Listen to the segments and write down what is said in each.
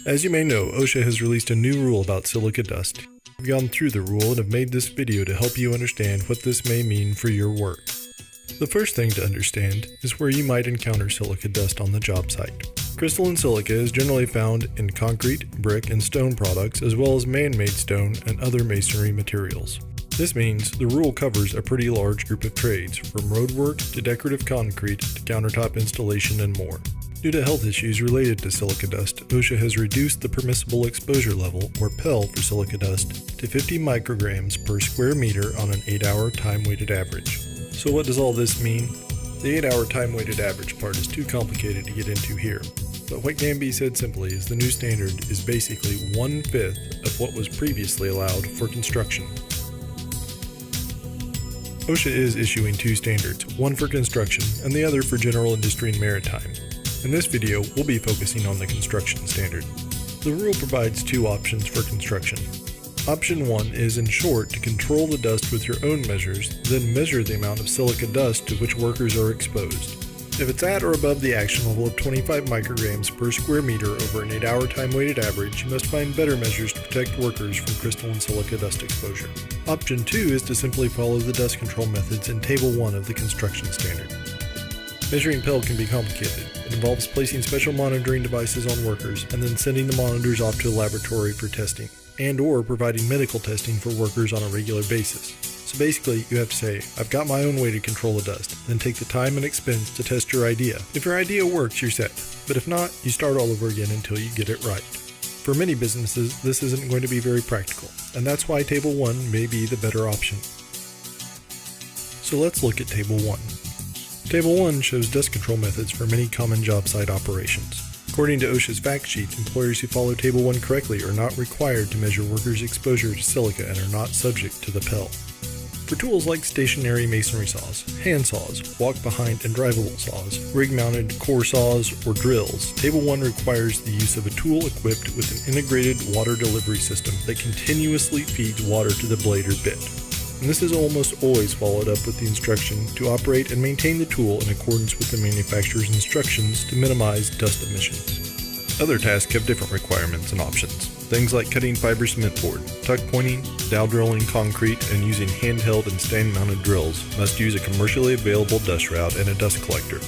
As you may know, OSHA has released a new rule about silica dust. I've gone through the rule and have made this video to help you understand what this may mean for your work. The first thing to understand is where you might encounter silica dust on the job site. Crystalline silica is generally found in concrete, brick, and stone products, as well as man-made stone and other masonry materials. This means the rule covers a pretty large group of trades, from roadwork to decorative concrete to countertop installation and more. Due to health issues related to silica dust, OSHA has reduced the permissible exposure level, or PEL, for silica dust to 50 micrograms per square meter on an 8-hour time-weighted average. So what does all this mean? The 8-hour time-weighted average part is too complicated to get into here, but what can be said simply is the new standard is basically 1/5 of what was previously allowed for construction. OSHA is issuing two standards, one for construction and the other for general industry and maritime. In this video, we'll be focusing on the construction standard. The rule provides two options for construction. Option 1 is, in short, to control the dust with your own measures, then measure the amount of silica dust to which workers are exposed. If it's at or above the action level of 25 micrograms per square meter over an 8-hour time-weighted average, you must find better measures to protect workers from crystalline silica dust exposure. Option 2 is to simply follow the dust control methods in Table 1 of the construction standard. Measuring PEL can be complicated. It involves placing special monitoring devices on workers and then sending the monitors off to a laboratory for testing, and/or providing medical testing for workers on a regular basis. So basically, you have to say, I've got my own way to control the dust, then take the time and expense to test your idea. If your idea works, you're set, but if not, you start all over again until you get it right. For many businesses, this isn't going to be very practical, and that's why Table 1 may be the better option. So let's look at Table 1. Table 1 shows dust control methods for many common job site operations. According to OSHA's fact sheet, employers who follow Table 1 correctly are not required to measure workers' exposure to silica and are not subject to the PEL. For tools like stationary masonry saws, hand saws, walk-behind and drivable saws, rig-mounted core saws, or drills, Table 1 requires the use of a tool equipped with an integrated water delivery system that continuously feeds water to the blade or bit. And this is almost always followed up with the instruction to operate and maintain the tool in accordance with the manufacturer's instructions to minimize dust emissions. Other tasks have different requirements and options. Things like cutting fiber cement board, tuck pointing, dowel drilling concrete, and using handheld and stand-mounted drills must use a commercially available dust route and a dust collector.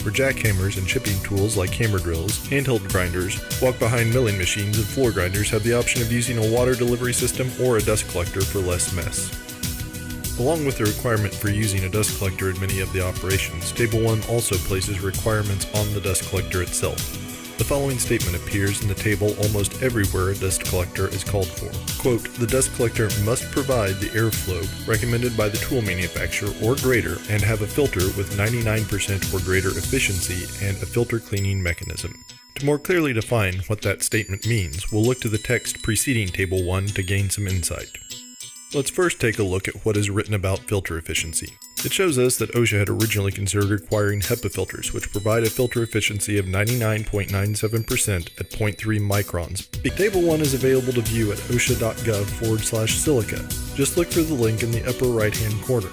For jackhammers and chipping tools like hammer drills, handheld grinders, walk-behind milling machines, and floor grinders have the option of using a water delivery system or a dust collector for less mess. Along with the requirement for using a dust collector in many of the operations, Table 1 also places requirements on the dust collector itself. The following statement appears in the table almost everywhere a dust collector is called for. Quote, the dust collector must provide the airflow recommended by the tool manufacturer or greater and have a filter with 99% or greater efficiency and a filter cleaning mechanism. To more clearly define what that statement means, we'll look to the text preceding Table 1 to gain some insight. Let's first take a look at what is written about filter efficiency. It shows us that OSHA had originally considered requiring HEPA filters, which provide a filter efficiency of 99.97% at 0.3 microns. Table 1 is available to view at osha.gov/silica. Just look for the link in the upper right-hand corner.